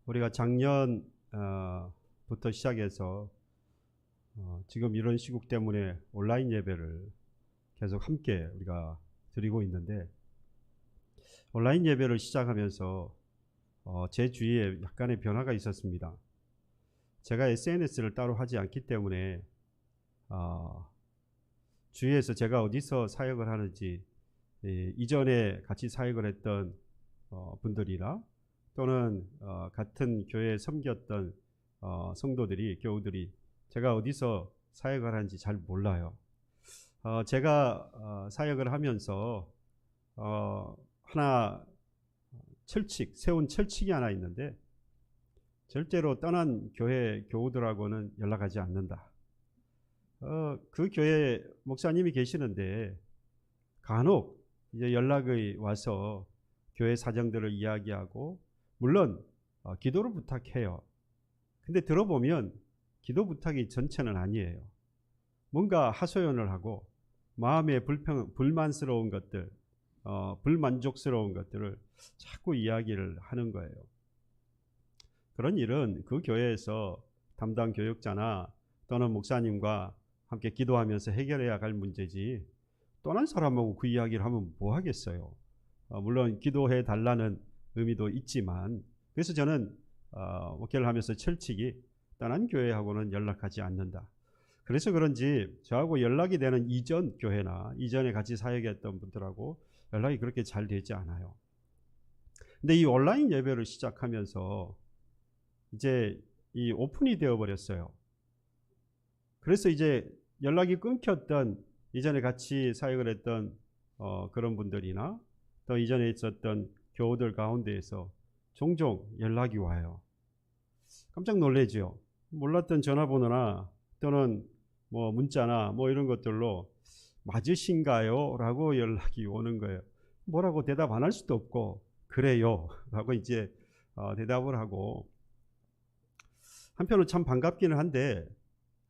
우리가 작년 부터 시작해서 지금 이런 시국 때문에 온라인 예배를 계속 함께 우리가 드리고 있는데, 온라인 예배를 시작하면서 제 주위에 약간의 변화가 있었습니다. 제가 SNS를 따로 하지 않기 때문에 주위에서 제가 어디서 사역을 하는지, 이전에 같이 사역을 했던 분들이나 또는 같은 교회에 섬겼던 성도들이, 교우들이 제가 어디서 사역을 하는지 잘 몰라요. 제가 사역을 하면서 하나 세운 철칙이 하나 있는데, 절대로 떠난 교회 교우들하고는 연락하지 않는다. 그 교회 목사님이 계시는데 간혹 이제 연락이 와서 교회 사정들을 이야기하고, 물론 기도를 부탁해요. 근데 들어보면 기도 부탁이 전체는 아니에요. 뭔가 하소연을 하고 마음에 불만스러운 것들, 불만족스러운 것들을 자꾸 이야기를 하는 거예요. 그런 일은 그 교회에서 담당 교역자나 또는 목사님과 함께 기도하면서 해결해야 할 문제지, 떠난 사람하고 그 이야기를 하면 뭐 하겠어요. 물론 기도해 달라는 의미도 있지만, 그래서 저는 목회를 하면서 철칙이 떠난 교회하고는 연락하지 않는다. 그래서 그런지 저하고 연락이 되는 이전 교회나 이전에 같이 사역했던 분들하고 연락이 그렇게 잘 되지 않아요. 근데 이 온라인 예배를 시작하면서 이제 이 오픈이 되어 버렸어요. 그래서 이제 연락이 끊겼던, 이전에 같이 사역을 했던 그런 분들이나 또 이전에 있었던 교우들 가운데에서 종종 연락이 와요. 깜짝 놀라죠. 몰랐던 전화번호나 또는 뭐 문자나 뭐 이런 것들로 맞으신가요? 라고 연락이 오는 거예요. 뭐라고 대답 안 할 수도 없고, 그래요 라고 이제 대답을 하고, 한편으로 참 반갑기는 한데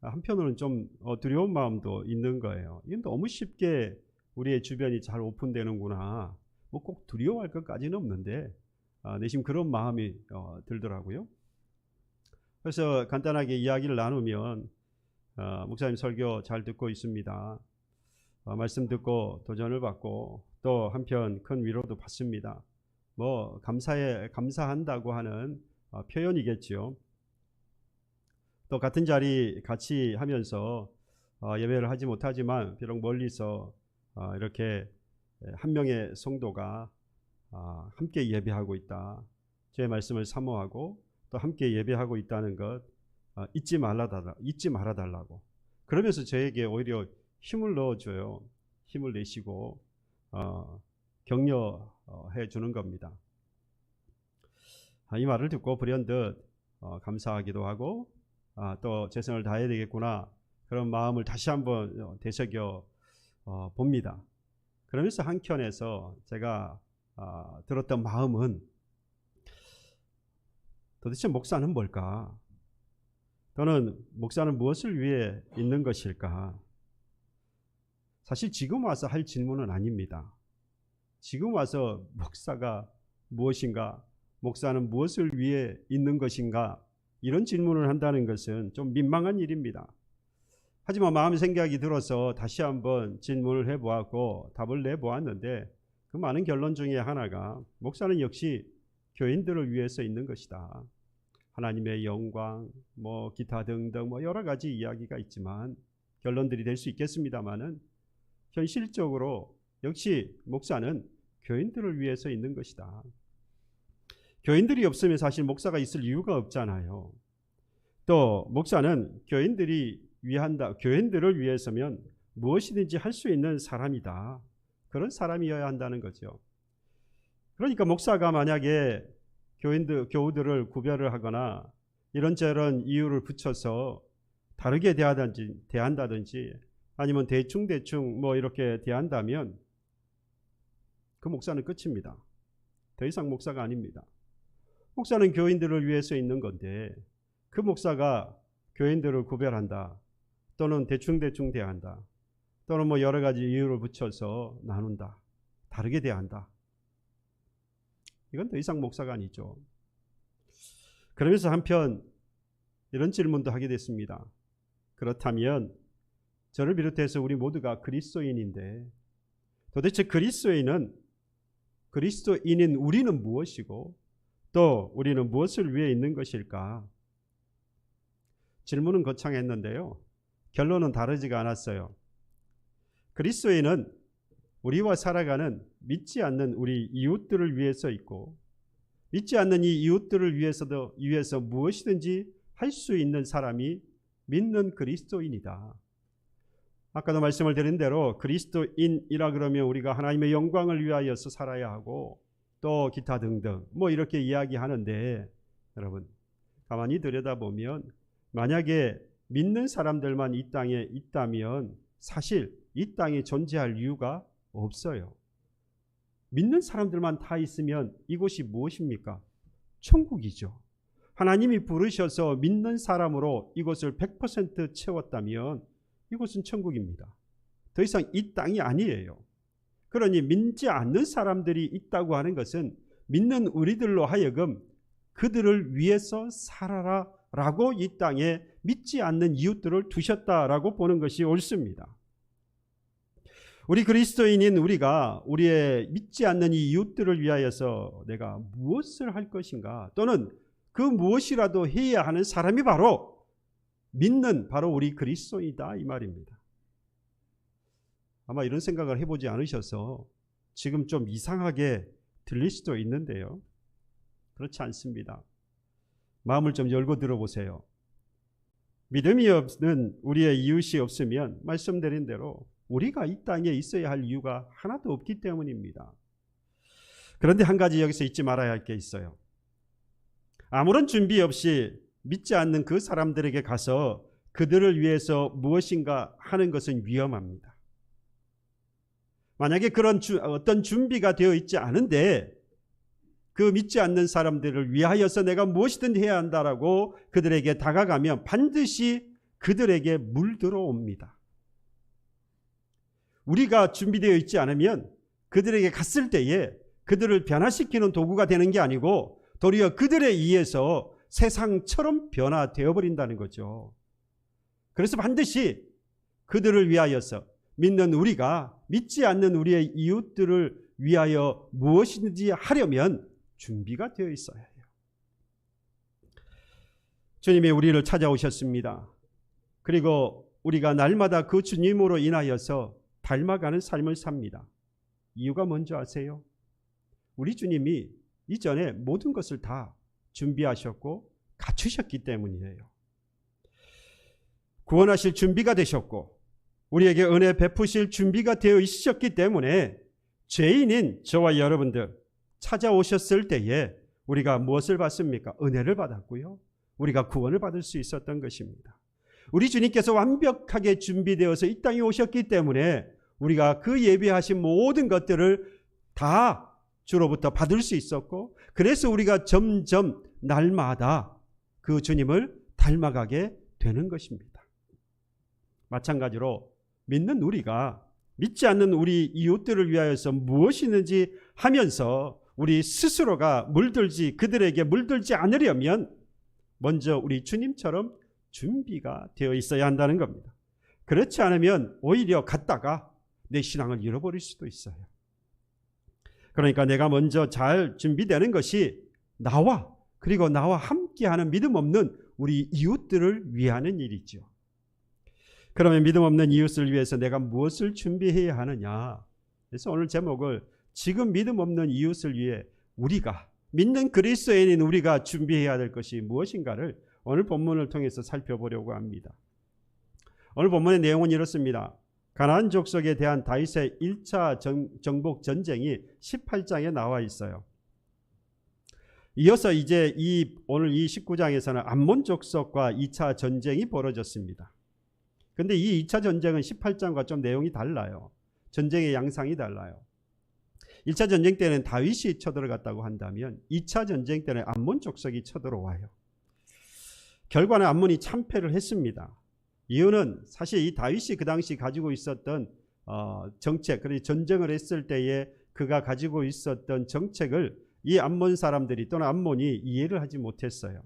한편으로는 좀 두려운 마음도 있는 거예요. 이건 너무 쉽게 우리의 주변이 잘 오픈되는구나. 뭐 꼭 두려워할 것까지는 없는데 내심 그런 마음이 들더라고요. 그래서 간단하게 이야기를 나누면, 목사님 설교 잘 듣고 있습니다. 말씀 듣고 도전을 받고 또 한편 큰 위로도 받습니다. 뭐 감사한다고 하는 표현이겠죠. 또 같은 자리 같이 하면서 예배를 하지 못하지만 비록 멀리서 이렇게 한 명의 성도가 함께 예배하고 있다, 제 말씀을 사모하고 또 함께 예배하고 있다는 것 잊지 말아달라고, 그러면서 저에게 오히려 힘을 넣어줘요. 힘을 내시고 격려해 주는 겁니다. 이 말을 듣고 불현듯 감사하기도 하고, 또 최선을 다해야 되겠구나, 그런 마음을 다시 한번 되새겨 봅니다. 그러면서 한켠에서 제가 들었던 마음은, 도대체 목사는 뭘까? 또는 목사는 무엇을 위해 있는 것일까? 사실 지금 와서 할 질문은 아닙니다. 지금 와서 목사가 무엇인가, 목사는 무엇을 위해 있는 것인가, 이런 질문을 한다는 것은 좀 민망한 일입니다. 하지만 마음 생각이 들어서 다시 한번 질문을 해보았고 답을 내보았는데, 그 많은 결론 중에 하나가 목사는 역시 교인들을 위해서 있는 것이다. 하나님의 영광, 뭐 기타 등등 뭐 여러 가지 이야기가 있지만 결론들이 될 수 있겠습니다만은, 현실적으로 역시 목사는 교인들을 위해서 있는 것이다. 교인들이 없으면 사실 목사가 있을 이유가 없잖아요. 또 목사는 교인들을 위해서면 무엇이든지 할 수 있는 사람이다. 그런 사람이어야 한다는 거죠. 그러니까 목사가 만약에 교우들을 구별을 하거나 이런저런 이유를 붙여서 다르게 대한다든지 아니면 대충 뭐 이렇게 대한다면 그 목사는 끝입니다. 더 이상 목사가 아닙니다. 목사는 교인들을 위해서 있는 건데, 그 목사가 교인들을 구별한다, 또는 대충 대한다, 또는 뭐 여러 가지 이유를 붙여서 나눈다, 다르게 대한다, 이건 더 이상 목사가 아니죠. 그러면서 한편 이런 질문도 하게 됐습니다. 그렇다면 저를 비롯해서 우리 모두가 그리스도인인데 도대체 그리스도인인 우리는 무엇이고 또 우리는 무엇을 위해 있는 것일까? 질문은 거창했는데요. 결론은 다르지가 않았어요. 그리스도인은 우리와 살아가는 믿지 않는 우리 이웃들을 위해서 있고 믿지 않는 이 이웃들을 위해서 무엇이든지 할 수 있는 사람이 믿는 그리스도인이다. 아까도 말씀을 드린 대로 그리스도인이라 그러면 우리가 하나님의 영광을 위하여서 살아야 하고 또 기타 등등 이렇게 이야기하는데 여러분 가만히 들여다보면 만약에 믿는 사람들만 이 땅에 있다면 사실 이 땅에 존재할 이유가 없어요. 믿는 사람들만 다 있으면 이곳이 무엇입니까? 천국이죠. 하나님이 부르셔서 믿는 사람으로 이곳을 100% 채웠다면 이곳은 천국입니다. 더 이상 이 땅이 아니에요. 그러니 믿지 않는 사람들이 있다고 하는 것은 믿는 우리들로 하여금 그들을 위해서 살아라 라고 이 땅에 믿지 않는 이웃들을 두셨다라고 보는 것이 옳습니다. 우리 그리스도인인 우리가 우리의 믿지 않는 이 이웃들을 위하여서 내가 무엇을 할 것인가 또는 그 무엇이라도 해야 하는 사람이 바로 믿는 우리 그리스도이다 이 말입니다. 아마 이런 생각을 해보지 않으셔서 지금 좀 이상하게 들릴 수도 있는데요. 그렇지 않습니다. 마음을 좀 열고 들어보세요. 믿음이 없는 우리의 이웃이 없으면 말씀드린 대로 우리가 이 땅에 있어야 할 이유가 하나도 없기 때문입니다. 그런데 한 가지 여기서 잊지 말아야 할 게 있어요. 아무런 준비 없이 믿지 않는 그 사람들에게 가서 그들을 위해서 무엇인가 하는 것은 위험합니다. 만약에 그런 어떤 준비가 되어 있지 않은데 그 믿지 않는 사람들을 위하여서 내가 무엇이든 해야 한다라고 그들에게 다가가면 반드시 그들에게 물들어 옵니다. 우리가 준비되어 있지 않으면 그들에게 갔을 때에 그들을 변화시키는 도구가 되는 게 아니고 도리어 그들에 의해서 세상처럼 변화되어 버린다는 거죠. 그래서 반드시 그들을 위하여서 믿는 우리가 믿지 않는 우리의 이웃들을 위하여 무엇이든지 하려면 준비가 되어 있어야 해요. 주님이 우리를 찾아오셨습니다. 그리고 우리가 날마다 그 주님으로 인하여서 닮아가는 삶을 삽니다. 이유가 뭔지 아세요? 우리 주님이 이전에 모든 것을 다 준비하셨고 갖추셨기 때문이에요. 구원하실 준비가 되셨고 우리에게 은혜 베푸실 준비가 되어 있으셨기 때문에 죄인인 저와 여러분들 찾아오셨을 때에 우리가 무엇을 받습니까? 은혜를 받았고요. 우리가 구원을 받을 수 있었던 것입니다. 우리 주님께서 완벽하게 준비되어서 이 땅에 오셨기 때문에 우리가 그 예비하신 모든 것들을 다 주로부터 받을 수 있었고 그래서 우리가 점점 날마다 그 주님을 닮아가게 되는 것입니다. 마찬가지로 믿는 우리가 믿지 않는 우리 이웃들을 위하여서 무엇이든지 하면서 우리 스스로가 그들에게 물들지 않으려면 먼저 우리 주님처럼 준비가 되어 있어야 한다는 겁니다. 그렇지 않으면 오히려 갔다가 내 신앙을 잃어버릴 수도 있어요. 그러니까 내가 먼저 잘 준비되는 것이 그리고 나와 함께하는 믿음 없는 우리 이웃들을 위하는 일이죠. 그러면 믿음 없는 이웃을 위해서 내가 무엇을 준비해야 하느냐? 그래서 오늘 제목을 지금 믿음 없는 이웃을 위해 우리가 믿는 그리스도인인 우리가 준비해야 될 것이 무엇인가를 오늘 본문을 통해서 살펴보려고 합니다. 오늘 본문의 내용은 이렇습니다. 가나안 족속에 대한 다윗의 1차 정복 전쟁이 18장에 나와 있어요. 이어서 이제 오늘 이 19장에서는 암몬 족속과 2차 전쟁이 벌어졌습니다. 그런데 이 2차 전쟁은 18장과 좀 내용이 달라요. 전쟁의 양상이 달라요. 1차 전쟁 때는 다윗이 쳐들어갔다고 한다면 2차 전쟁 때는 암몬 족속이 쳐들어와요. 결과는 암몬이 참패를 했습니다. 이유는 사실 이 다윗이 그 당시 가지고 있었던 정책, 그리고 전쟁을 했을 때에 그가 가지고 있었던 정책을 이 암몬 사람들이 또는 암몬이 이해를 하지 못했어요.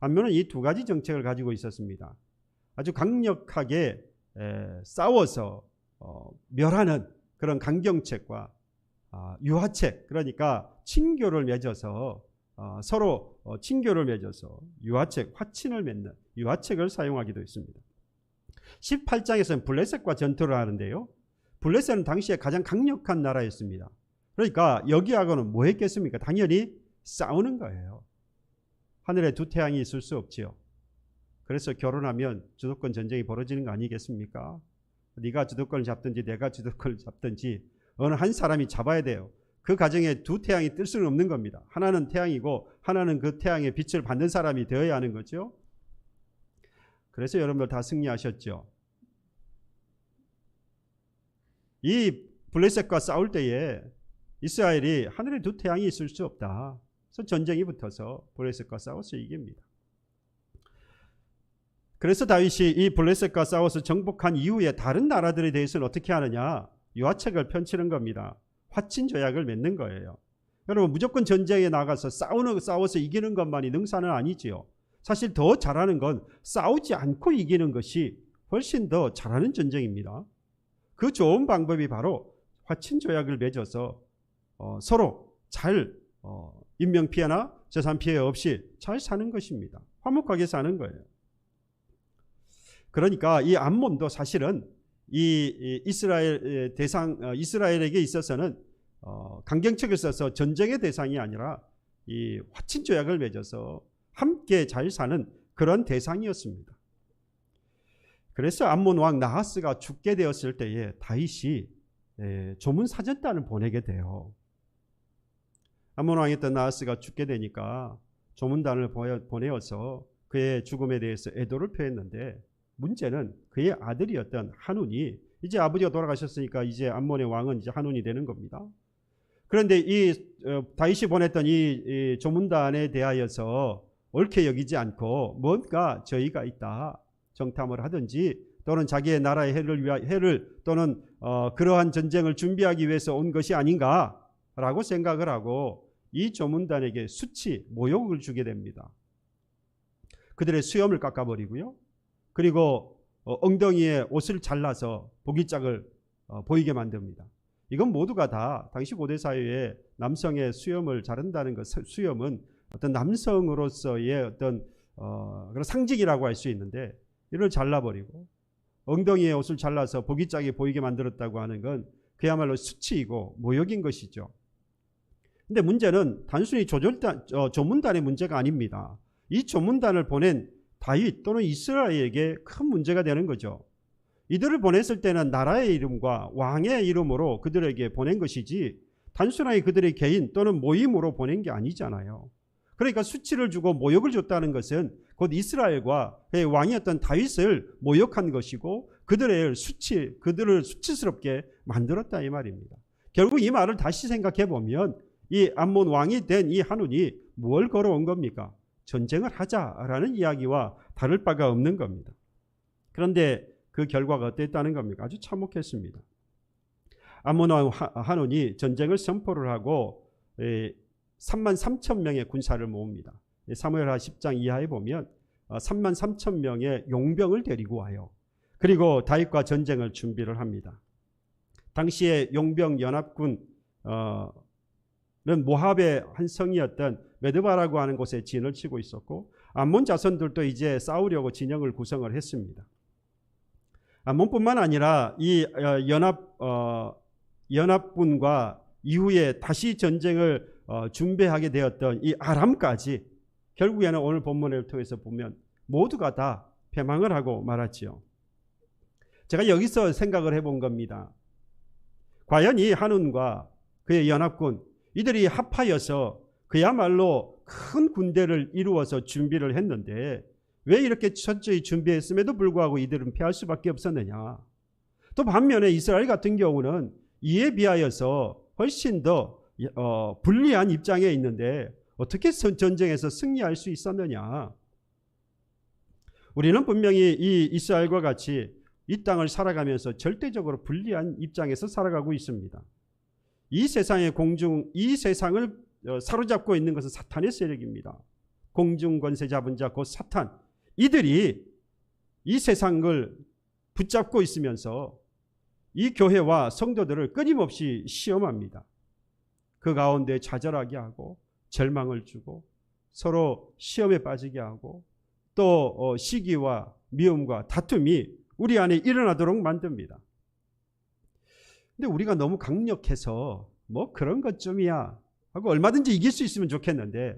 암몬은 이 두 가지 정책을 가지고 있었습니다. 아주 강력하게 싸워서 멸하는 그런 강경책과 유화책, 그러니까 친교를 맺어서 서로 친교를 맺어서 유화책, 화친을 맺는 유화책을 사용하기도 했습니다. 18장에서는 블레셋과 전투를 하는데요. 블레셋은 당시에 가장 강력한 나라였습니다. 그러니까 여기하고는 뭐 했겠습니까? 당연히 싸우는 거예요. 하늘에 두 태양이 있을 수 없지요. 그래서 결혼하면 주도권 전쟁이 벌어지는 거 아니겠습니까? 네가 주도권을 잡든지 내가 주도권을 잡든지 어느 한 사람이 잡아야 돼요. 그 가정에 두 태양이 뜰 수는 없는 겁니다. 하나는 태양이고 하나는 그 태양의 빛을 받는 사람이 되어야 하는 거죠. 그래서 여러분들 다 승리하셨죠. 이 블레셋과 싸울 때에 이스라엘이 하늘에 두 태양이 있을 수 없다. 그래서 전쟁이 붙어서 블레셋과 싸워서 이깁니다. 그래서 다윗이 이 블레셋과 싸워서 정복한 이후에 다른 나라들에 대해서는 어떻게 하느냐? 유화책을 펼치는 겁니다. 화친 조약을 맺는 거예요. 여러분, 무조건 전쟁에 나가서 싸워서 이기는 것만이 능사는 아니지요. 사실 더 잘하는 건 싸우지 않고 이기는 것이 훨씬 더 잘하는 전쟁입니다. 그 좋은 방법이 바로 화친 조약을 맺어서 서로 잘 인명피해나 재산피해 없이 잘 사는 것입니다. 화목하게 사는 거예요. 그러니까 이 암몬도 사실은 이 이스라엘에게 있어서는 강경책을 써서 전쟁의 대상이 아니라 이 화친 조약을 맺어서 함께 잘 사는 그런 대상이었습니다. 그래서 암몬 왕 나하스가 죽게 되었을 때에 다윗이 조문 사전단을 보내게 돼요. 암몬 왕이었던 나하스가 죽게 되니까 조문단을 보내어서 그의 죽음에 대해서 애도를 표했는데, 문제는 그의 아들이었던 한운이 이제 아버지가 돌아가셨으니까 이제 암몬의 왕은 이제 한운이 되는 겁니다. 그런데 이 다윗이 보냈던 이 조문단에 대하여서 옳게 여기지 않고 뭔가 저희가 있다, 정탐을 하든지 또는 자기의 나라의 해를 또는 그러한 전쟁을 준비하기 위해서 온 것이 아닌가라고 생각을 하고 이 조문단에게 수치, 모욕을 주게 됩니다. 그들의 수염을 깎아버리고요. 그리고 엉덩이에 옷을 잘라서 보기짝을 보이게 만듭니다. 이건 모두가 다 당시 고대 사회에 남성의 수염을 자른다는 것, 수염은 어떤 남성으로서의 어떤 그런 상징이라고 할 수 있는데, 이를 잘라버리고 엉덩이에 옷을 잘라서 보기짝이 보이게 만들었다고 하는 건 그야말로 수치이고 모욕인 것이죠. 근데 문제는 단순히 조문단의 문제가 아닙니다. 이 조문단을 보낸 다윗 또는 이스라엘에게 큰 문제가 되는 거죠. 이들을 보냈을 때는 나라의 이름과 왕의 이름으로 그들에게 보낸 것이지 단순하게 그들의 개인 또는 모임으로 보낸 게 아니잖아요. 그러니까 수치를 주고 모욕을 줬다는 것은 곧 이스라엘과 그의 왕이었던 다윗을 모욕한 것이고 그들을 수치스럽게 만들었다 이 말입니다. 결국 이 말을 다시 생각해 보면 이 암몬 왕이 된 이 한운이 뭘 걸어온 겁니까? 전쟁을 하자라는 이야기와 다를 바가 없는 겁니다. 그런데 그 결과가 어땠다는 겁니까? 아주 참혹했습니다. 암몬 왕 한운이 전쟁을 선포를 하고 3만 3천 명의 군사를 모읍니다. 사무엘하 10장 이하에 보면 3만 3천 명의 용병을 데리고 와요. 그리고 다윗과 전쟁을 준비를 합니다. 당시에 용병 연합군은 모압의 한 성이었던 메드바라고 하는 곳에 진을 치고 있었고, 암몬 자손들도 이제 싸우려고 진영을 구성을 했습니다. 암몬뿐만 아니라 이 연합군과 이후에 다시 전쟁을 준비하게 되었던 이 아람까지 결국에는 오늘 본문을 통해서 보면 모두가 다 패망을 하고 말았지요. 제가 여기서 생각을 해본 겁니다. 과연 이 한운과 그의 연합군, 이들이 합하여서 그야말로 큰 군대를 이루어서 준비를 했는데 왜 이렇게 철저히 준비했음에도 불구하고 이들은 패할 수밖에 없었느냐. 또 반면에 이스라엘 같은 경우는 이에 비하여서 훨씬 더 불리한 입장에 있는데 어떻게 전쟁에서 승리할 수 있었느냐. 우리는 분명히 이 이스라엘과 같이 이 땅을 살아가면서 절대적으로 불리한 입장에서 살아가고 있습니다. 이 세상의 이 세상을 사로잡고 있는 것은 사탄의 세력입니다. 공중 권세 잡은 자 곧 사탄, 이들이 이 세상을 붙잡고 있으면서 이 교회와 성도들을 끊임없이 시험합니다. 그 가운데 좌절하게 하고 절망을 주고 서로 시험에 빠지게 하고 또 시기와 미움과 다툼이 우리 안에 일어나도록 만듭니다. 근데 우리가 너무 강력해서 뭐 그런 것쯤이야 하고 얼마든지 이길 수 있으면 좋겠는데,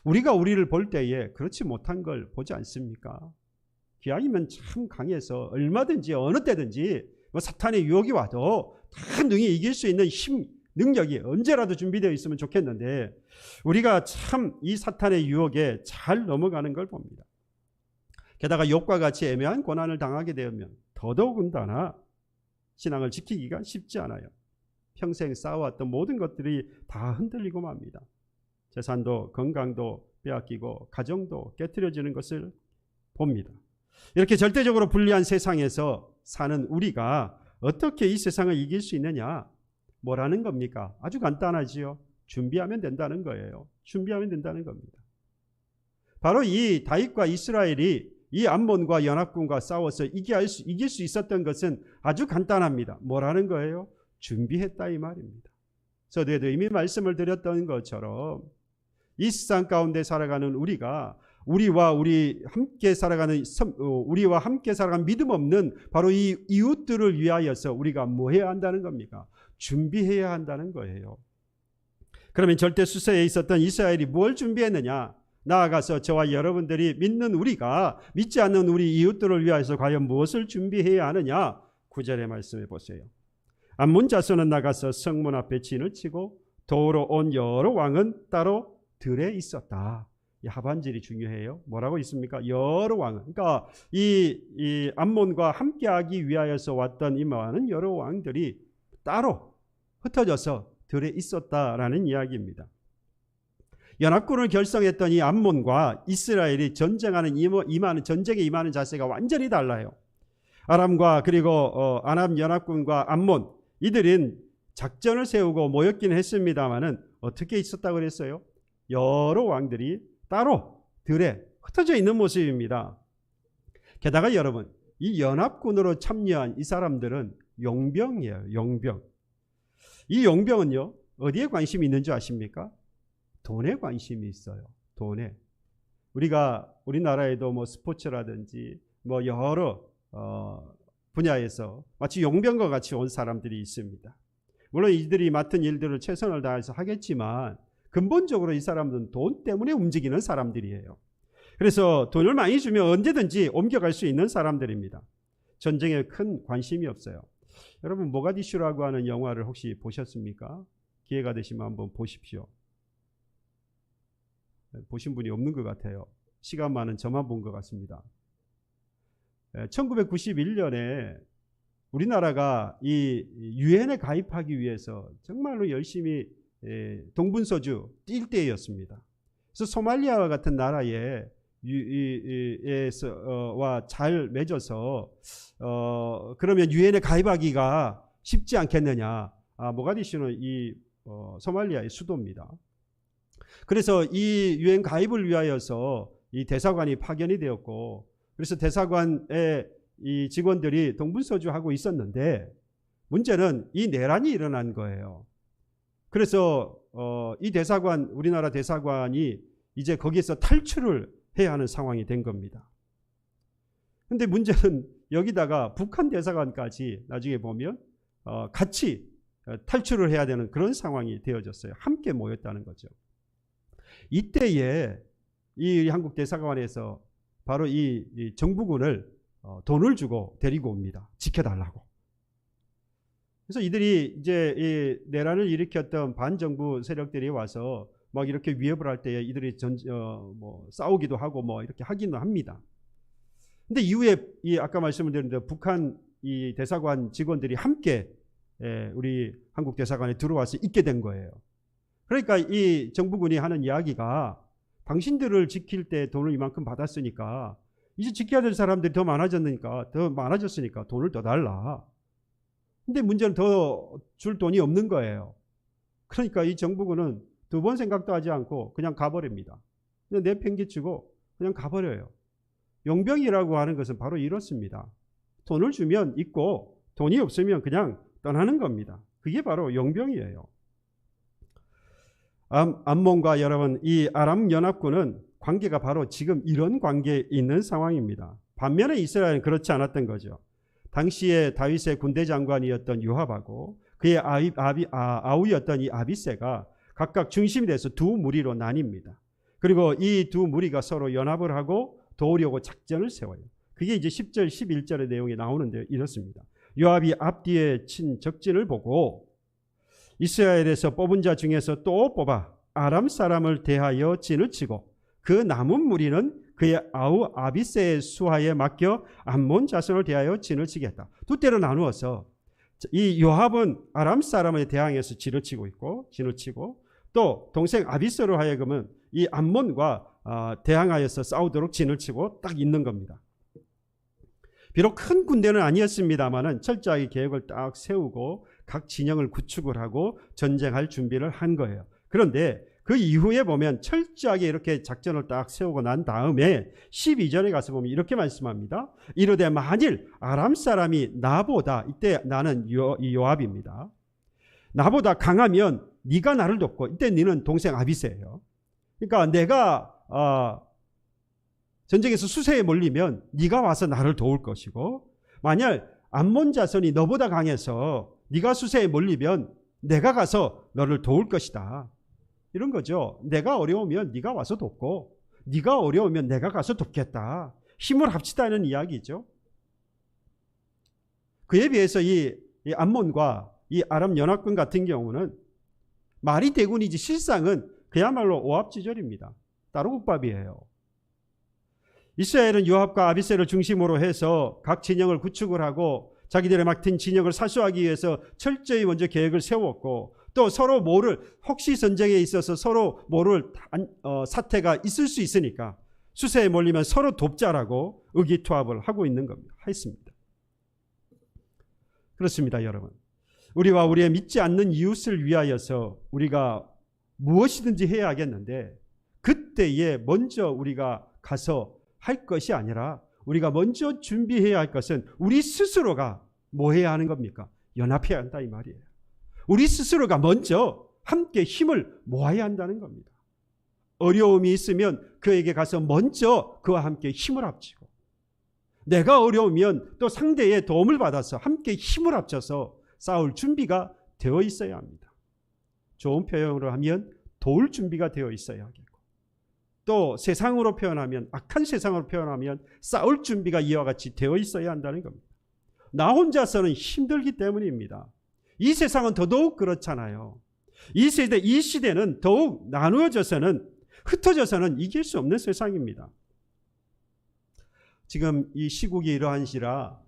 우리가 우리를 볼 때에 그렇지 못한 걸 보지 않습니까? 기왕이면 참 강해서 얼마든지 어느 때든지 뭐 사탄의 유혹이 와도 다 능히 이길 수 있는 힘, 능력이 언제라도 준비되어 있으면 좋겠는데, 우리가 참 이 사탄의 유혹에 잘 넘어가는 걸 봅니다. 게다가 욥과 같이 애매한 고난을 당하게 되면 더더군다나 신앙을 지키기가 쉽지 않아요. 평생 쌓아왔던 모든 것들이 다 흔들리고 맙니다. 재산도 건강도 빼앗기고 가정도 깨트려지는 것을 봅니다. 이렇게 절대적으로 불리한 세상에서 사는 우리가 어떻게 이 세상을 이길 수 있느냐? 뭐라는 겁니까? 아주 간단하지요. 준비하면 된다는 거예요. 준비하면 된다는 겁니다. 바로 이 다윗과 이스라엘이 이 암몬과 연합군과 싸워서 이길 수 있었던 것은 아주 간단합니다. 뭐라는 거예요? 준비했다 이 말입니다. 저도에도 이미 말씀을 드렸던 것처럼 이 세상 가운데 살아가는 우리와 함께 살아가는 믿음 없는 바로 이 이웃들을 위하여서 우리가 뭐 해야 한다는 겁니까? 준비해야 한다는 거예요. 그러면 절대 수세에 있었던 이스라엘이 뭘 준비했느냐? 나아가서 저와 여러분들이 믿지 않는 우리 이웃들을 위하여서 과연 무엇을 준비해야 하느냐? 9절의 말씀해 보세요. 암몬 자손은 나가서 성문 앞에 진을 치고 도우러 온 여러 왕은 따로 들에 있었다. 이 하반절이 중요해요. 뭐라고 있습니까? 여러 왕은. 그러니까 이 암몬과 함께하기 위하여서 왔던 이 많은 여러 왕들이 따로 흩어져서 들에 있었다라는 이야기입니다. 연합군을 결성했던 이 암몬과 이스라엘이 전쟁에 임하는 자세가 완전히 달라요. 아람과 그리고 아람 연합군과 암몬, 이들은 작전을 세우고 모였기는 했습니다마는 어떻게 있었다고 그랬어요? 여러 왕들이 따로 들에 흩어져 있는 모습입니다. 게다가 여러분, 이 연합군으로 참여한 이 사람들은 용병이에요. 용병. 이 용병은요, 어디에 관심이 있는 줄 아십니까? 돈에 관심이 있어요. 돈에. 우리나라에도 뭐 스포츠라든지 뭐 여러 분야에서 마치 용병과 같이 온 사람들이 있습니다. 물론 이들이 맡은 일들을 최선을 다해서 하겠지만 근본적으로 이 사람들은 돈 때문에 움직이는 사람들이에요. 그래서 돈을 많이 주면 언제든지 옮겨갈 수 있는 사람들입니다. 전쟁에 큰 관심이 없어요. 여러분, 모가디슈라고 하는 영화를 혹시 보셨습니까? 기회가 되시면 한번 보십시오. 보신 분이 없는 것 같아요. 시간 많은 저만 본 것 같습니다. 1991년에 우리나라가 이 유엔에 가입하기 위해서 정말로 열심히 동분서주 뛸 때였습니다. 그래서 소말리아와 같은 나라에 와 잘 맺어서 그러면 유엔에 가입하기가 쉽지 않겠느냐. 모가디슈는 이 소말리아의 수도입니다. 그래서 이 유엔 가입을 위하여서 이 대사관이 파견이 되었고, 그래서 대사관의 이 직원들이 동분서주하고 있었는데 문제는 이 내란이 일어난 거예요. 그래서 이 우리나라 대사관이 이제 거기에서 탈출을 해야 하는 상황이 된 겁니다. 근데 문제는 여기다가 북한 대사관까지 나중에 보면 같이 탈출을 해야 되는 그런 상황이 되어졌어요. 함께 모였다는 거죠. 이때에 이 한국 대사관에서 바로 이 정부군을 돈을 주고 데리고 옵니다. 지켜달라고. 그래서 이들이 이제 이 내란을 일으켰던 반정부 세력들이 와서 막 이렇게 위협을 할 때에 이들이 싸우기도 하고 뭐 이렇게 하기는 합니다. 근데 이후에 아까 말씀을 드렸는데 북한 이 대사관 직원들이 함께 우리 한국 대사관에 들어와서 있게 된 거예요. 그러니까 이 정부군이 하는 이야기가 당신들을 지킬 때 돈을 이만큼 받았으니까 이제 지켜야 될 사람들이 더 많아졌으니까 돈을 더 달라. 근데 문제는 더 줄 돈이 없는 거예요. 그러니까 이 정부군은 두 번 생각도 하지 않고 그냥 가버립니다. 그냥 내팽개치고 그냥 가버려요. 용병이라고 하는 것은 바로 이렇습니다. 돈을 주면 있고 돈이 없으면 그냥 떠나는 겁니다. 그게 바로 용병이에요. 암몬과 여러분, 이 아람 연합군은 관계가 바로 지금 이런 관계에 있는 상황입니다. 반면에 이스라엘은 그렇지 않았던 거죠. 당시에 다윗의 군대 장관이었던 요압하고 그의 아우였던 이 아비새가 각각 중심이 돼서 두 무리로 나뉩니다. 그리고 이 두 무리가 서로 연합을 하고 도우려고 작전을 세워요. 그게 이제 10절, 11절의 내용이 나오는데 이렇습니다. 요압이 앞뒤에 친 적진을 보고 이스라엘에서 뽑은 자 중에서 또 뽑아 아람 사람을 대하여 진을 치고 그 남은 무리는 그의 아우 아비새의 수하에 맡겨 암몬 자손을 대하여 진을 치게 했다. 두 때로 나누어서 이 요압은 아람 사람에 대항해서 진을 치고 있고 진을 치고 또 동생 아비새로 하여금은 이 암몬과 대항하여서 싸우도록 진을 치고 딱 있는 겁니다. 비록 큰 군대는 아니었습니다만은 철저하게 계획을 딱 세우고 각 진영을 구축을 하고 전쟁할 준비를 한 거예요. 그런데 그 이후에 보면 철저하게 이렇게 작전을 딱 세우고 난 다음에 12절에 가서 보면 이렇게 말씀합니다. 이르되 만일 아람 사람이 나보다, 이때 나는 요압입니다. 나보다 강하면 네가 나를 돕고, 이때 너는 동생 아비새예요. 그러니까 내가 전쟁에서 수세에 몰리면 네가 와서 나를 도울 것이고, 만약 암몬 자손이 너보다 강해서 네가 수세에 몰리면 내가 가서 너를 도울 것이다. 이런 거죠. 내가 어려우면 네가 와서 돕고 네가 어려우면 내가 가서 돕겠다. 힘을 합치다는 이야기죠. 그에 비해서 이 암몬과 이 아람 연합군 같은 경우는 말이 대군이지 실상은 그야말로 오합지졸입니다. 따로국밥이에요. 이스라엘은 요압과 아비새를 중심으로 해서 각 진영을 구축을 하고 자기들의 맡은 진영을 사수하기 위해서 철저히 먼저 계획을 세웠고, 또 서로 모를, 혹시 전쟁에 있어서 서로 모를 사태가 있을 수 있으니까 수세에 몰리면 서로 돕자라고 의기투합을 하고 있는 겁니다. 했습니다. 그렇습니다, 여러분. 우리와 우리의 믿지 않는 이웃을 위하여서 우리가 무엇이든지 해야 하겠는데, 그때에 먼저 우리가 가서 할 것이 아니라 우리가 먼저 준비해야 할 것은 우리 스스로가 뭐 해야 하는 겁니까? 연합해야 한다 이 말이에요. 우리 스스로가 먼저 함께 힘을 모아야 한다는 겁니다. 어려움이 있으면 그에게 가서 먼저 그와 함께 힘을 합치고, 내가 어려우면 또 상대의 도움을 받아서 함께 힘을 합쳐서 싸울 준비가 되어 있어야 합니다. 좋은 표현으로 하면 도울 준비가 되어 있어야 하겠고, 또 세상으로 표현하면, 악한 세상으로 표현하면 싸울 준비가 이와 같이 되어 있어야 한다는 겁니다. 나 혼자서는 힘들기 때문입니다. 이 세상은 더더욱 그렇잖아요. 이 시대는 더욱 나누어져서는, 흩어져서는 이길 수 없는 세상입니다. 지금 이 시국이 이러한 시라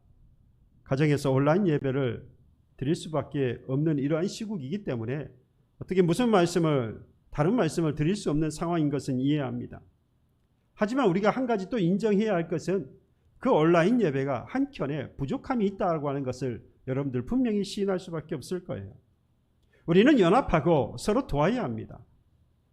가정에서 온라인 예배를 드릴 수밖에 없는 이러한 시국이기 때문에 어떻게 다른 말씀을 드릴 수 없는 상황인 것은 이해합니다. 하지만 우리가 한 가지 또 인정해야 할 것은 그 온라인 예배가 한켠에 부족함이 있다고 하는 것을 여러분들 분명히 시인할 수밖에 없을 거예요. 우리는 연합하고 서로 도와야 합니다.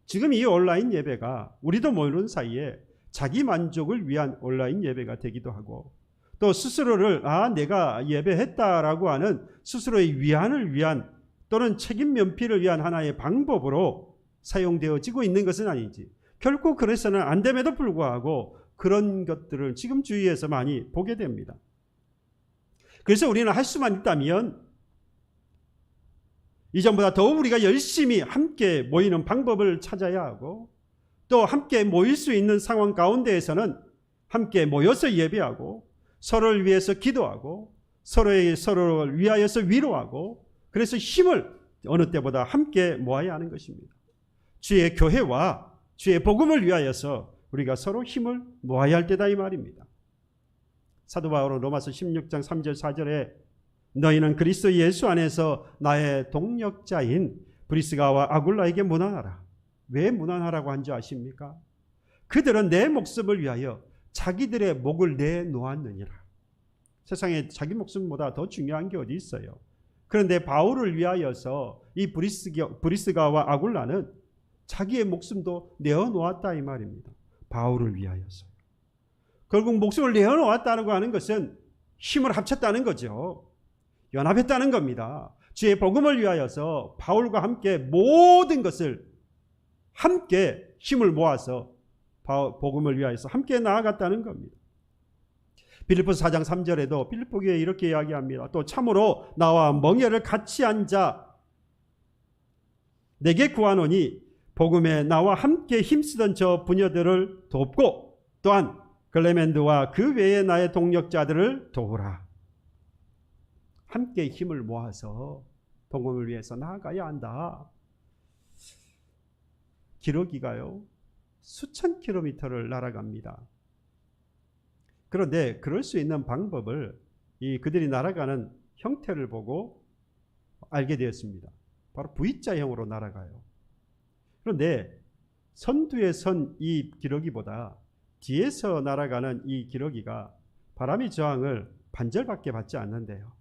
지금 이 온라인 예배가 우리도 모르는 사이에 자기 만족을 위한 온라인 예배가 되기도 하고, 또 스스로를 내가 예배했다라고 하는 스스로의 위안을 위한, 또는 책임 면피를 위한 하나의 방법으로 사용되어지고 있는 것은 아니지, 결코 그래서는 안 됨에도 불구하고 그런 것들을 지금 주위에서 많이 보게 됩니다. 그래서 우리는 할 수만 있다면 이전보다 더욱 우리가 열심히 함께 모이는 방법을 찾아야 하고, 또 함께 모일 수 있는 상황 가운데에서는 함께 모여서 예배하고 서로를 위해서 기도하고 서로를 위하여서 위로하고, 그래서 힘을 어느 때보다 함께 모아야 하는 것입니다. 주의 교회와 주의 복음을 위하여서 우리가 서로 힘을 모아야 할 때다 이 말입니다. 사도 바울은 로마서 16장 3절 4절에 너희는 그리스도 예수 안에서 나의 동력자인 브리스가와 아굴라에게 문안하라. 왜 문안하라고 한지 아십니까? 그들은 내 목숨을 위하여 자기들의 목을 내놓았느니라. 세상에 자기 목숨보다 더 중요한 게 어디 있어요? 그런데 바울을 위하여서 이 브리스가와 아굴라는 자기의 목숨도 내어놓았다 이 말입니다. 바울을 위하여서요. 결국 목숨을 내어놓았다고 하는 것은 힘을 합쳤다는 거죠. 연합했다는 겁니다. 주의 복음을 위하여서 바울과 함께 모든 것을 함께 힘을 모아서 복음을 위하여서 함께 나아갔다는 겁니다. 빌립보서 4장 3절에도 빌립보 교회에 이렇게 이야기합니다. 또 참으로 나와 멍에를 같이 앉아 내게 구하노니 복음에 나와 함께 힘쓰던 저 부녀들을 돕고 또한 클레멘드와 그 외에 나의 동력자들을 도우라. 함께 힘을 모아서 복음을 위해서 나아가야 한다. 기러기가요 수천 킬로미터를 날아갑니다. 그런데 그럴 수 있는 방법을 그들이 날아가는 형태를 보고 알게 되었습니다. 바로 V자형으로 날아가요. 그런데 선두에 선 이 기러기보다 뒤에서 날아가는 이 기러기가 바람의 저항을 반절밖에 받지 않는데요.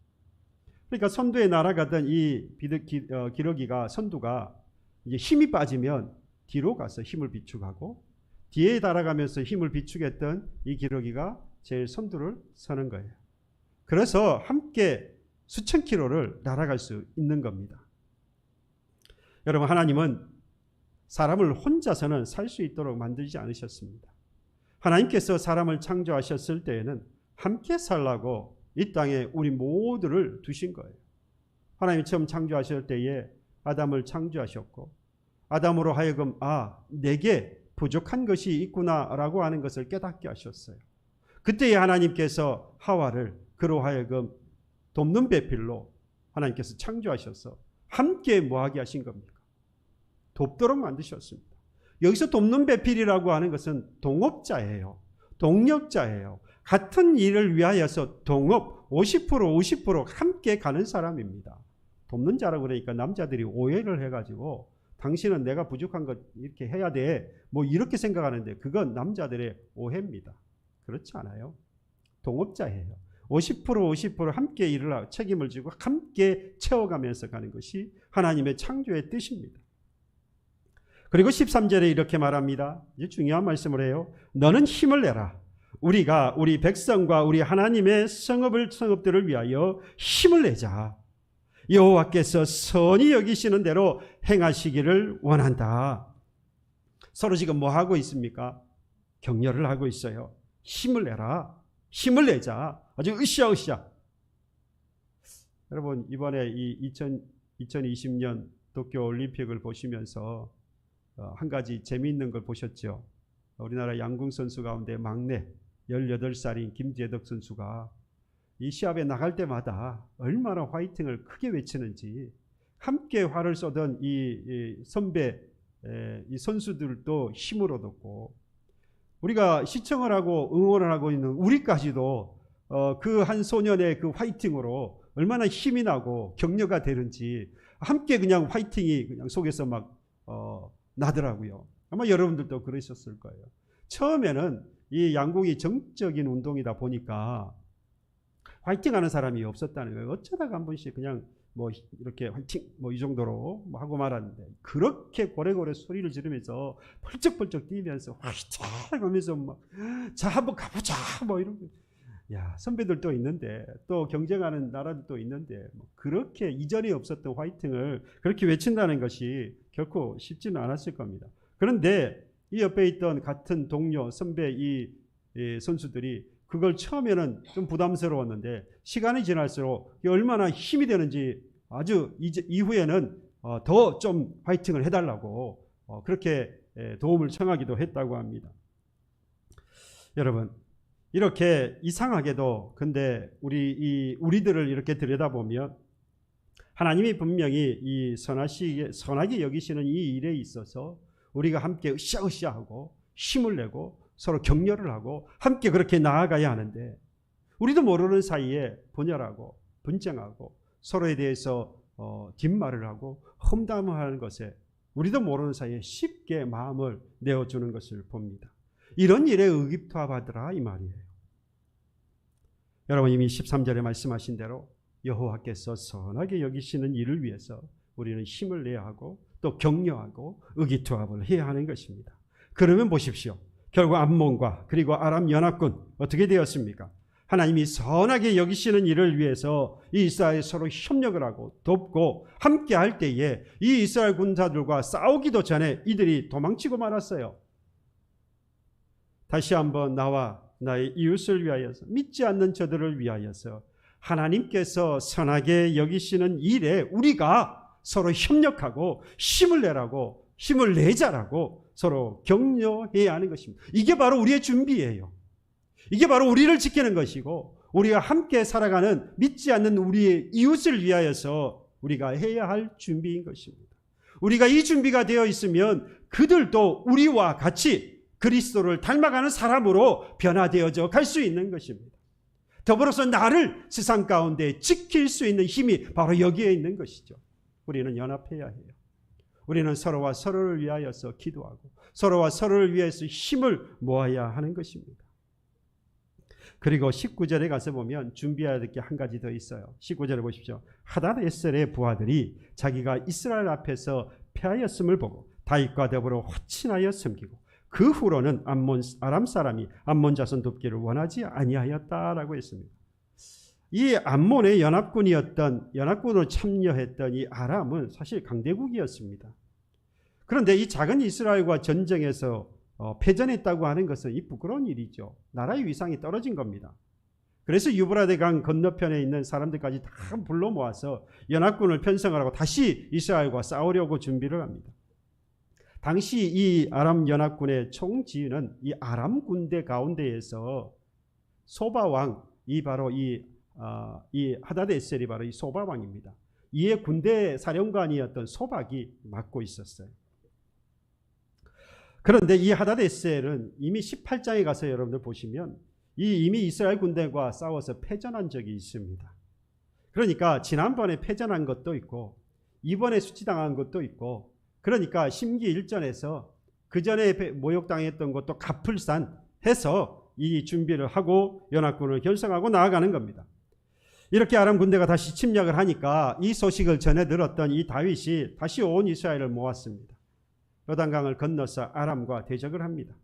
그러니까 선두에 날아가던 이 기러기가 선두가 이제 힘이 빠지면 뒤로 가서 힘을 비축하고 뒤에 날아가면서 힘을 비축했던 이 기러기가 제일 선두를 서는 거예요. 그래서 함께 수천 킬로를 날아갈 수 있는 겁니다. 여러분, 하나님은 사람을 혼자서는 살 수 있도록 만들지 않으셨습니다. 하나님께서 사람을 창조하셨을 때에는 함께 살라고 이 땅에 우리 모두를 두신 거예요. 하나님이 처음 창조하실 때에 아담을 창조하셨고 아담으로 하여금 내게 부족한 것이 있구나라고 하는 것을 깨닫게 하셨어요. 그때에 하나님께서 하와를 그로 하여금 돕는 배필로 하나님께서 창조하셔서 함께 뭐하게 하신 겁니까? 돕도록 만드셨습니다. 여기서 돕는 배필이라고 하는 것은 동업자예요. 동력자예요. 같은 일을 위하여서 동업 50% 함께 가는 사람입니다. 돕는 자라고 그러니까 남자들이 오해를 해가지고 당신은 내가 부족한 것 이렇게 해야 돼 뭐 이렇게 생각하는데 그건 남자들의 오해입니다. 그렇지 않아요. 동업자예요. 50% 함께 일을 하고 책임을 지고 함께 채워가면서 가는 것이 하나님의 창조의 뜻입니다. 그리고 13절에 이렇게 말합니다. 이제 중요한 말씀을 해요. 너는 힘을 내라. 우리가 우리 백성과 우리 하나님의 성읍들을 위하여 힘을 내자. 여호와께서 선히 여기시는 대로 행하시기를 원한다. 서로 지금 뭐 하고 있습니까? 격려를 하고 있어요. 힘을 내라. 힘을 내자. 아주 으쌰으쌰. 여러분, 이번에 이 2020년 도쿄 올림픽을 보시면서 한 가지 재미있는 걸 보셨죠? 우리나라 양궁 선수 가운데 막내 18살인 김재덕 선수가 이 시합에 나갈 때마다 얼마나 화이팅을 크게 외치는지 함께 활을 쏘던 이 선배 이 선수들도 힘을 얻었고 우리가 시청을 하고 응원을 하고 있는 우리까지도 그 한 소년의 그 화이팅으로 얼마나 힘이 나고 격려가 되는지 함께 그냥 화이팅이 그냥 속에서 막 나더라고요. 아마 여러분들도 그러셨을 거예요. 처음에는 이 양궁이 정적인 운동이다 보니까 화이팅하는 사람이 없었다는 거예요. 어쩌다가 한 번씩 그냥 뭐 이렇게 화이팅 뭐 이 정도로 뭐 하고 말았는데 그렇게 고래고래 소리를 지르면서 펄쩍펄쩍 뛰면서 화이팅 하면서 막 자 한번 가보자 뭐 이런 야 선배들도 있는데 또 경쟁하는 나라들도 있는데 뭐 그렇게 이전에 없었던 화이팅을 그렇게 외친다는 것이 결코 쉽지는 않았을 겁니다. 그런데 이 옆에 있던 같은 동료 선배 이 선수들이 그걸 처음에는 좀 부담스러웠는데 시간이 지날수록 얼마나 힘이 되는지 아주 이후에는 더 좀 화이팅을 해달라고 그렇게 도움을 청하기도 했다고 합니다. 여러분, 이렇게 이상하게도 근데 우리들을 이렇게 들여다보면 하나님이 분명히 이 선하게 여기시는 이 일에 있어서 우리가 함께 으쌰으쌰하고 힘을 내고 서로 격려를 하고 함께 그렇게 나아가야 하는데 우리도 모르는 사이에 분열하고 분쟁하고 서로에 대해서 뒷말을 하고 험담하는 것에 우리도 모르는 사이에 쉽게 마음을 내어주는 것을 봅니다. 이런 일에 의기투합하더라 이 말이에요. 여러분 이미 13절에 말씀하신 대로 여호와께서 선하게 여기시는 일을 위해서 우리는 힘을 내야 하고 또 격려하고 의기투합을 해야 하는 것입니다. 그러면 보십시오. 결국 암몬과 그리고 아람 연합군 어떻게 되었습니까? 하나님이 선하게 여기시는 일을 위해서 이 이스라엘이 서로 협력을 하고 돕고 함께 할 때에 이 이스라엘 군사들과 싸우기도 전에 이들이 도망치고 말았어요. 다시 한번 나와 나의 이웃을 위하여서, 믿지 않는 저들을 위하여서 하나님께서 선하게 여기시는 일에 우리가 서로 협력하고 힘을 내자라고 서로 격려해야 하는 것입니다. 이게 바로 우리의 준비예요. 이게 바로 우리를 지키는 것이고, 우리가 함께 살아가는 믿지 않는 우리의 이웃을 위하여서 우리가 해야 할 준비인 것입니다. 우리가 이 준비가 되어 있으면 그들도 우리와 같이 그리스도를 닮아가는 사람으로 변화되어져 갈 수 있는 것입니다. 더불어서 나를 세상 가운데 지킬 수 있는 힘이 바로 여기에 있는 것이죠. 우리는 연합해야 해요. 우리는 서로와 서로를 위하여서 기도하고 서로와 서로를 위해서 힘을 모아야 하는 것입니다. 그리고 19절에 가서 보면 준비해야 될 게 한 가지 더 있어요. 19절에 보십시오. 하닷에셀의 부하들이 자기가 이스라엘 앞에서 패하였음을 보고 다윗과 더불어 화친하여 섬기고 그 후로는 아람 사람이 암몬 자손 돕기를 원하지 아니하였다라고 했습니다. 이 암몬의 연합군으로 참여했던 이 아람은 사실 강대국이었습니다. 그런데 이 작은 이스라엘과 전쟁에서 패전했다고 하는 것은 이 부끄러운 일이죠. 나라의 위상이 떨어진 겁니다. 그래서 유브라데 강 건너편에 있는 사람들까지 다 불러 모아서 연합군을 편성을 하고 다시 이스라엘과 싸우려고 준비를 합니다. 당시 이 아람 연합군의 총지휘는 이 아람 군대 가운데에서 소바왕, 이 하닷에셀이 바로 이 소바왕입니다. 이의 군대 사령관이었던 소박이 맡고 있었어요. 그런데 이 하닷에셀은 이미 18장에 가서 여러분들 보시면 이미 이스라엘 군대와 싸워서 패전한 적이 있습니다. 그러니까 지난번에 패전한 것도 있고 이번에 수치당한 것도 있고, 그러니까 심기일전에서 그 전에 모욕당했던 것도 갑을산해서 이 준비를 하고 연합군을 결성하고 나아가는 겁니다. 이렇게 아람 군대가 다시 침략을 하니까 이 소식을 전해 들었던 이 다윗이 다시 온 이스라엘을 모았습니다. 요단강을 건너서 아람과 대적을 합니다.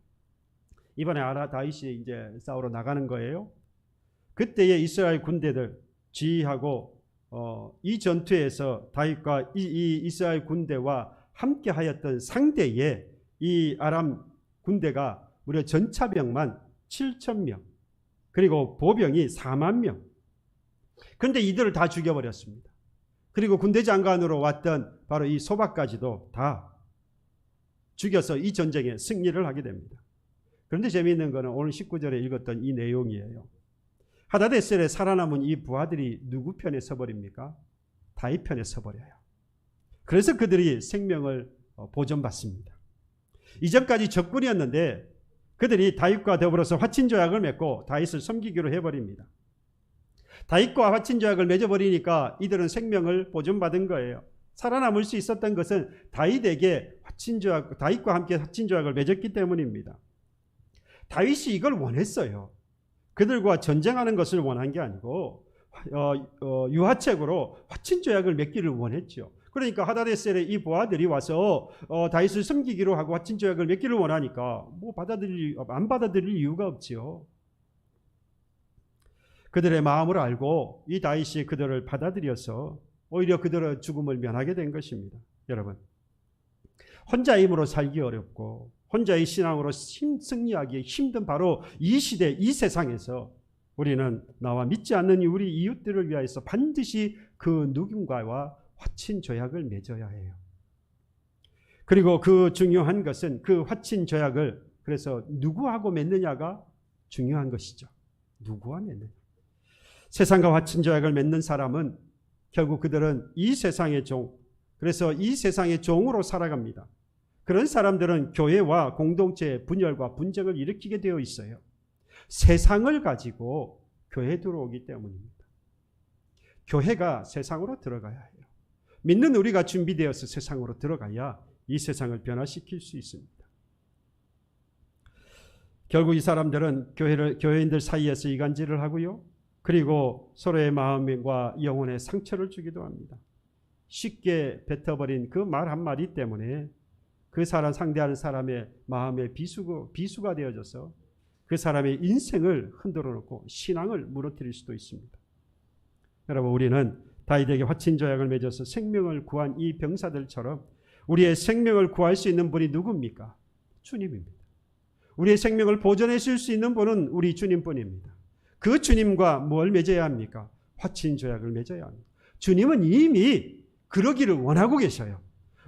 이번에 다윗이 이제 싸우러 나가는 거예요. 그때의 이스라엘 군대들 지휘하고 이 전투에서 다윗과 이 이스라엘 군대와 함께 하였던 상대의 이 아람 군대가 무려 전차병만 7,000명, 그리고 보병이 4만 명. 그런데 이들을 다 죽여버렸습니다. 그리고 군대 장관으로 왔던 바로 이 소박까지도 다 죽여서 이 전쟁에 승리를 하게 됩니다. 그런데 재미있는 것은 오늘 19절에 읽었던 이 내용이에요. 하닷에셀에 살아남은 이 부하들이 누구 편에 서버립니까? 다윗 편에 서버려요. 그래서 그들이 생명을 보존받습니다. 이전까지 적군이었는데 그들이 다윗과 더불어서 화친조약을 맺고 다윗을 섬기기로 해버립니다. 다윗과 화친조약을 맺어버리니까 이들은 생명을 보존받은 거예요. 살아남을 수 있었던 것은 다윗과 함께 화친조약을 맺었기 때문입니다. 다윗이 이걸 원했어요. 그들과 전쟁하는 것을 원한 게 아니고 유하책으로 화친조약을 맺기를 원했죠. 그러니까 하닷에셀의 이 부하들이 와서 다윗을 섬기기로 하고 화친조약을 맺기를 원하니까 안 받아들일 이유가 없지요. 그들의 마음을 알고 이 다윗이 그들을 받아들여서 오히려 그들의 죽음을 면하게 된 것입니다. 여러분, 혼자 힘으로 살기 어렵고 혼자의 신앙으로 승리하기 힘든 바로 이 시대, 이 세상에서 우리는 나와 믿지 않는 우리 이웃들을 위하여서 반드시 그 누군가와 화친 조약을 맺어야 해요. 그리고 그 중요한 것은 그 화친 조약을 그래서 누구하고 맺느냐가 중요한 것이죠. 누구와 맺느냐. 세상과 화친 조약을 맺는 사람은 결국 그들은 이 세상의 종, 그래서 이 세상의 종으로 살아갑니다. 그런 사람들은 교회와 공동체의 분열과 분쟁을 일으키게 되어 있어요. 세상을 가지고 교회에 들어오기 때문입니다. 교회가 세상으로 들어가야 해요. 믿는 우리가 준비되어서 세상으로 들어가야 이 세상을 변화시킬 수 있습니다. 결국 이 사람들은 교회인들 사이에서 이간질을 하고요. 그리고 서로의 마음과 영혼에 상처를 주기도 합니다. 쉽게 뱉어버린 그 말 한마디 때문에 그 사람 상대하는 사람의 마음의 비수가 되어져서 그 사람의 인생을 흔들어 놓고 신앙을 무너뜨릴 수도 있습니다. 여러분, 우리는 다윗에게 화친조약을 맺어서 생명을 구한 이 병사들처럼 우리의 생명을 구할 수 있는 분이 누굽니까? 주님입니다. 우리의 생명을 보존해 줄 수 있는 분은 우리 주님뿐입니다. 그 주님과 뭘 맺어야 합니까? 화친조약을 맺어야 합니다. 주님은 이미 그러기를 원하고 계셔요.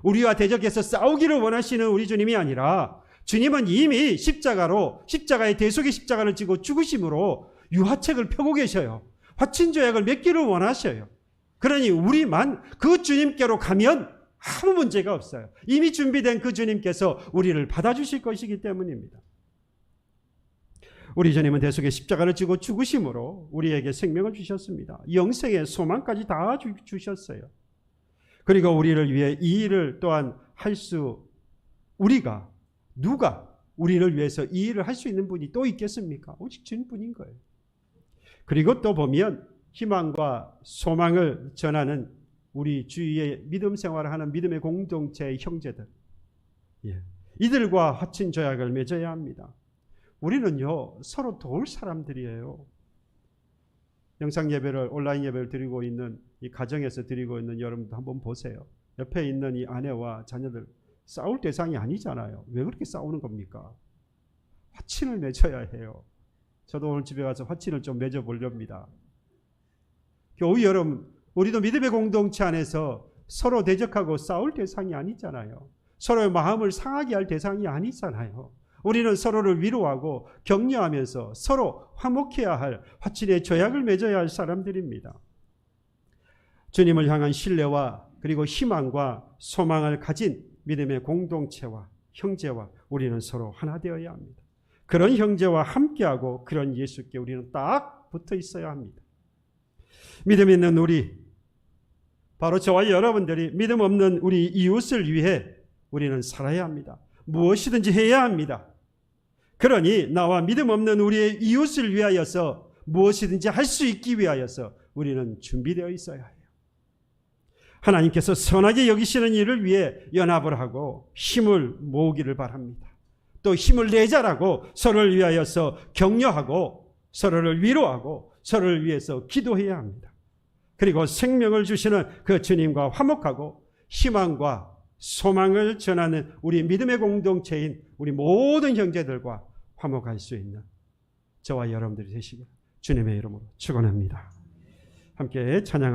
우리와 대적해서 싸우기를 원하시는 우리 주님이 아니라 주님은 이미 십자가의 대속의 십자가를 지고 죽으심으로 유화책을 펴고 계셔요. 화친조약을 맺기를 원하셔요. 그러니 우리만 그 주님께로 가면 아무 문제가 없어요. 이미 준비된 그 주님께서 우리를 받아주실 것이기 때문입니다. 우리 주님은 대속의 십자가를 지고 죽으심으로 우리에게 생명을 주셨습니다. 영생의 소망까지 다 주셨어요. 그리고 우리를 위해 이 일을 또한 누가 우리를 위해서 이 일을 할 수 있는 분이 또 있겠습니까? 오직 주님뿐인 거예요. 그리고 또 보면 희망과 소망을 전하는 우리 주위에 믿음 생활을 하는 믿음의 공동체의 형제들, 이들과 화친 조약을 맺어야 합니다. 우리는요, 서로 도울 사람들이에요. 영상 예배를, 온라인 예배를 드리고 있는 이 가정에서 드리고 있는 여러분도 한번 보세요. 옆에 있는 이 아내와 자녀들 싸울 대상이 아니잖아요. 왜 그렇게 싸우는 겁니까? 화친을 맺어야 해요. 저도 오늘 집에 가서 화친을 좀 맺어보렵니다. 교우 여러분, 우리도 믿음의 공동체 안에서 서로 대적하고 싸울 대상이 아니잖아요. 서로의 마음을 상하게 할 대상이 아니잖아요. 우리는 서로를 위로하고 격려하면서 서로 화목해야 할 화친의 조약을 맺어야 할 사람들입니다. 주님을 향한 신뢰와 그리고 희망과 소망을 가진 믿음의 공동체와 형제와 우리는 서로 하나 되어야 합니다. 그런 형제와 함께하고 그런 예수께 우리는 딱 붙어 있어야 합니다. 믿음 있는 우리, 바로 저와 여러분들이 믿음 없는 우리 이웃을 위해 우리는 살아야 합니다. 무엇이든지 해야 합니다. 그러니 나와 믿음 없는 우리의 이웃을 위하여서 무엇이든지 할 수 있기 위하여서 우리는 준비되어 있어야 해요. 하나님께서 선하게 여기시는 일을 위해 연합을 하고 힘을 모으기를 바랍니다. 또 힘을 내자라고 서로를 위하여서 격려하고 서로를 위로하고 서로를 위해서 기도해야 합니다. 그리고 생명을 주시는 그 주님과 화목하고 희망과 소망을 전하는 우리 믿음의 공동체인 우리 모든 형제들과 화목할 수 있는 저와 여러분들이 되시길 주님의 이름으로 축원합니다. 함께 찬양